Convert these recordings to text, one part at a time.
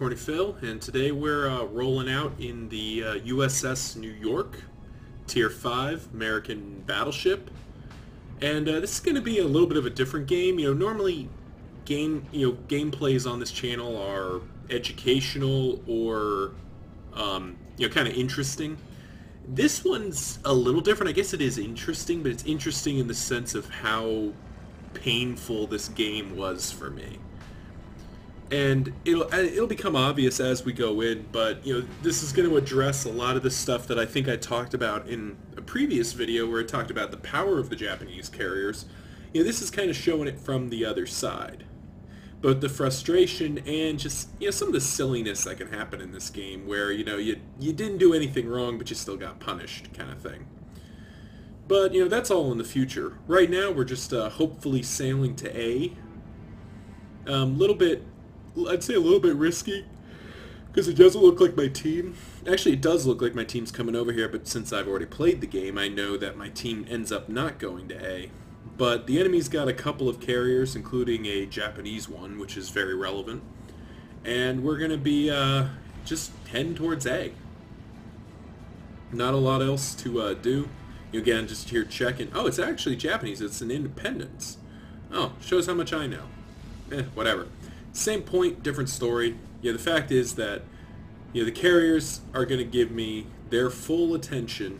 Corny Phil, and today we're rolling out in the USS New York, Tier 5 American battleship. And this is going to be a little bit of a different game. Normally gameplays on this channel are educational or kind of interesting. This one's a little different. I guess it is interesting, but it's interesting in the sense of how painful this game was for me. And it'll become obvious as we go in, but this is going to address a lot of the stuff that I think I talked about in a previous video where I talked about the power of the Japanese carriers. This is kind of showing it from the other side. Both the frustration and just some of the silliness that can happen in this game where you didn't do anything wrong but you still got punished kind of thing. But that's all in the future. Right now we're just hopefully sailing to A. I'd say a little bit risky, because it doesn't look like my team. Actually, it does look like my team's coming over here, but since I've already played the game, I know that my team ends up not going to A. But the enemy's got a couple of carriers, including a Japanese one, which is very relevant. And we're going to be just heading towards A. Not a lot else to do. Again, just here checking. Oh, it's actually Japanese. It's an Independence. Oh, shows how much I know. Whatever. Same point, different story. The fact is that the carriers are going to give me their full attention.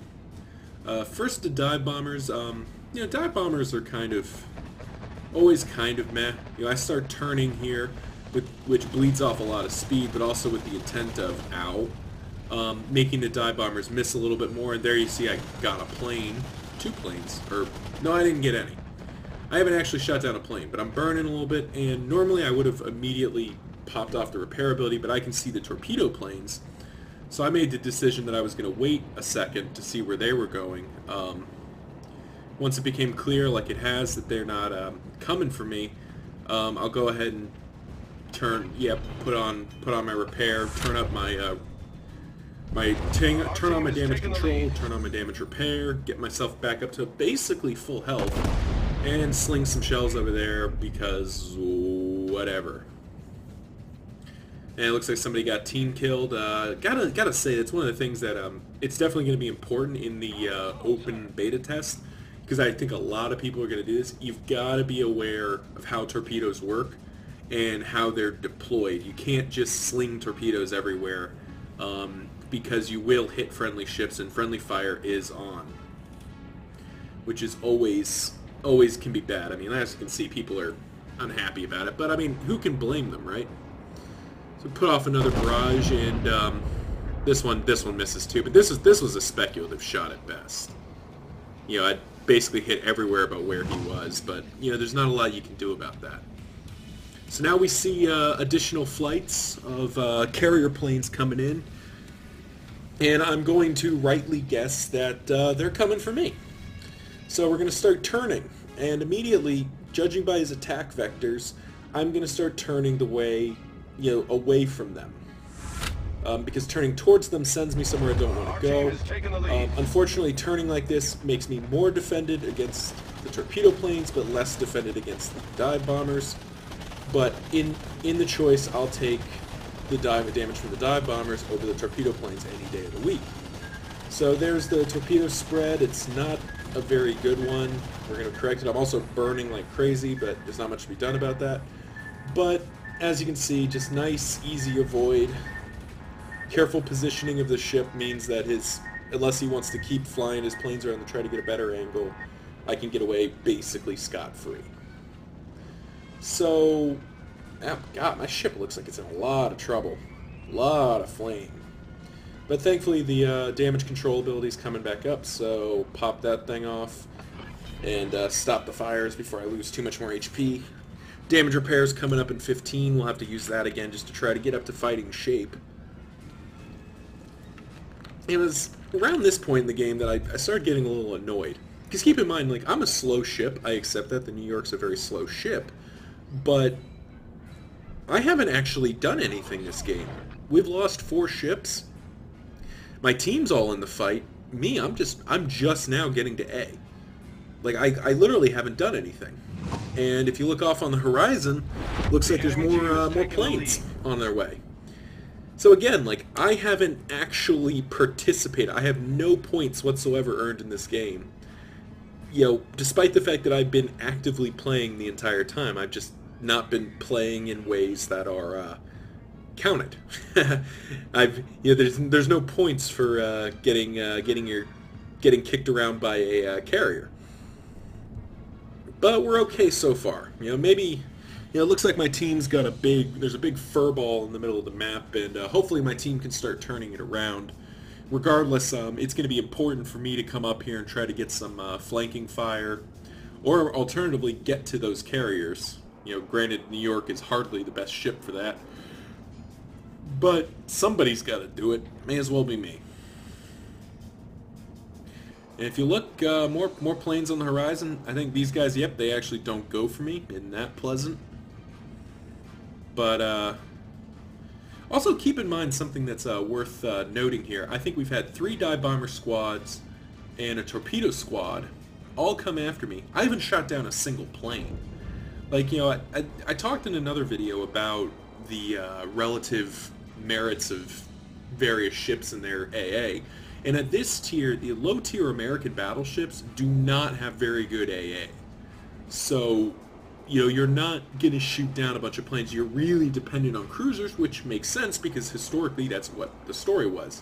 First, the dive bombers. Dive bombers are always kind of meh. I start turning here, which bleeds off a lot of speed, but also with the intent of making the dive bombers miss a little bit more. And there you see I got a plane, 2 planes, or no, I didn't get any. I haven't actually shot down a plane, but I'm burning a little bit, and normally I would have immediately popped off the repair ability, but I can see the torpedo planes. So I made the decision that I was going to wait a second to see where they were going. Once it became clear, like it has, that they're not coming for me, I'll go ahead and put on my repair, turn up my turn on my damage control, turn on my damage repair, get myself back up to basically full health, and sling some shells over there because whatever. And it looks like somebody got team killed. Gotta say, that's one of the things that it's definitely going to be important in the open beta test, because I think a lot of people are going to do this. You've got to be aware of how torpedoes work and how they're deployed. You can't just sling torpedoes everywhere, because you will hit friendly ships, and friendly fire is on, which is always can be bad. I mean, as you can see, people are unhappy about it, but I mean, who can blame them, right? So put off another barrage, and this one misses too. But this was a speculative shot at best. I basically hit everywhere but where he was, but there's not a lot you can do about that. So now we see additional flights of carrier planes coming in, and I'm going to rightly guess that they're coming for me. So we're going to start turning, and immediately, judging by his attack vectors, I'm going to start turning the way, away from them. Because turning towards them sends me somewhere I don't want to go. Unfortunately, turning like this makes me more defended against the torpedo planes, but less defended against the dive bombers. But in the choice, I'll take the damage from the dive bombers over the torpedo planes any day of the week. So there's the torpedo spread. It's not a very good one. We're going to correct it. I'm also burning like crazy, but there's not much to be done about that. But as you can see, just nice, easy avoid. Careful positioning of the ship means that unless he wants to keep flying his planes around to try to get a better angle, I can get away basically scot-free. So, oh god, my ship looks like it's in a lot of trouble. A lot of flame. But thankfully the damage control ability is coming back up, so pop that thing off and stop the fires before I lose too much more HP. Damage repair is coming up in 15. We'll have to use that again just to try to get up to fighting shape. It was around this point in the game that I started getting a little annoyed. Because keep in mind, like, I'm a slow ship. I accept that. The New York's a very slow ship. But I haven't actually done anything this game. We've lost 4 ships. My team's all in the fight. Me, I'm just now getting to A. Like, I literally haven't done anything. And if you look off on the horizon, looks like there's more planes on their way. So again, like, I haven't actually participated. I have no points whatsoever earned in this game. You know, despite the fact that I've been actively playing the entire time, I've just not been playing in ways that are counted. There's no points for getting kicked around by a carrier. But we're okay so far. You know, maybe, it looks like my team's got there's a big fur ball in the middle of the map, and hopefully my team can start turning it around. Regardless, it's going to be important for me to come up here and try to get some flanking fire, or alternatively get to those carriers. You know, granted, New York is hardly the best ship for that, but somebody's got to do it. May as well be me. And if you look, more planes on the horizon. I think these guys, yep, they actually don't go for me. Isn't that pleasant? But also keep in mind something that's worth noting here. I think we've had 3 dive bomber squads and a torpedo squad all come after me. I haven't shot down a single plane. Like, you know, I talked in another video about the relative merits of various ships in their AA. And at this tier, the low-tier American battleships do not have very good AA. So, you know, you're not going to shoot down a bunch of planes. You're really dependent on cruisers, which makes sense because historically that's what the story was.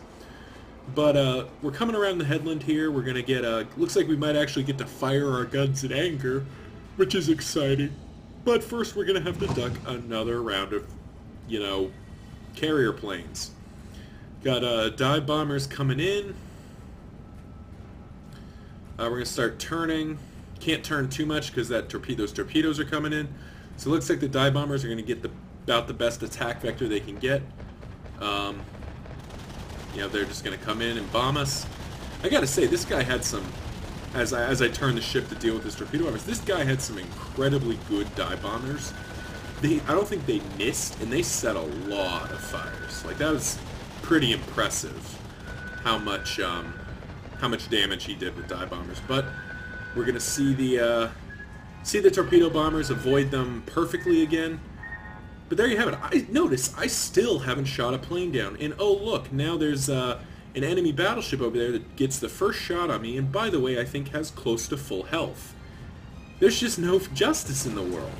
But we're coming around the headland here. We're going to get looks like we might actually get to fire our guns at anchor, which is exciting. But first we're going to have to duck another round of, you know, carrier planes. Got dive bombers coming in. We're going to start turning. Can't turn too much because those torpedoes are coming in. So it looks like the dive bombers are going to get about the best attack vector they can get. You know, they're just going to come in and bomb us. I got to say, this guy had some, as I turned the ship to deal with his torpedo bombers, this guy had some incredibly good dive bombers. I don't think they missed, and they set a lot of fires. Like, that was pretty impressive how much damage he did with dive bombers. But we're gonna see the torpedo bombers, avoid them perfectly again. But there you have it. Notice I still haven't shot a plane down. And oh look, now there's an enemy battleship over there that gets the first shot on me, and by the way, I think has close to full health. There's just no justice in the world.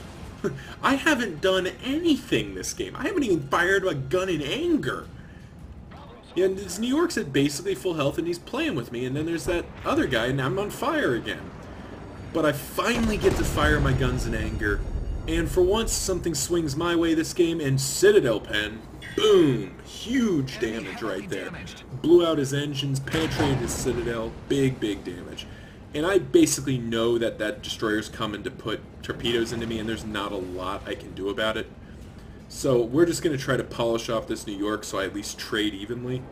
I haven't done anything this game. I haven't even fired a gun in anger. And this New York's at basically full health, and he's playing with me, and then there's that other guy, and I'm on fire again. But I finally get to fire my guns in anger, and for once something swings my way this game, and Citadel Pen, boom, huge damage right there. Blew out his engines, penetrated his Citadel, big damage. And I basically know that destroyer's coming to put torpedoes into me, and there's not a lot I can do about it. So we're just going to try to polish off this New York so I at least trade evenly.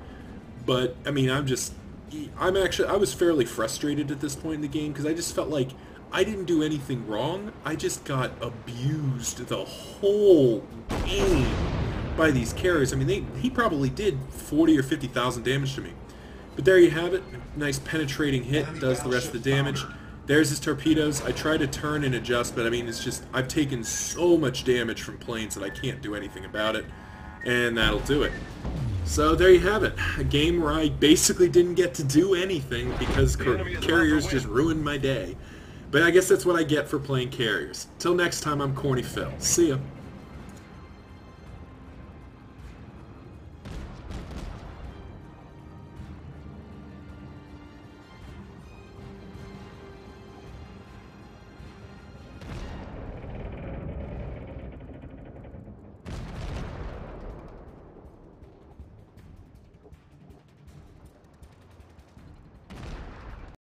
But, I mean, I was fairly frustrated at this point in the game because I just felt like I didn't do anything wrong. I just got abused the whole game by these carriers. I mean, he probably did 40 or 50,000 damage to me. But there you have it. Nice penetrating hit, does the rest of the damage. There's his torpedoes. I try to turn and adjust, but I mean, it's just, I've taken so much damage from planes that I can't do anything about it. And that'll do it. So there you have it. A game where I basically didn't get to do anything because carriers just ruined my day. But I guess that's what I get for playing carriers. Till next time, I'm Corny Phil. See ya.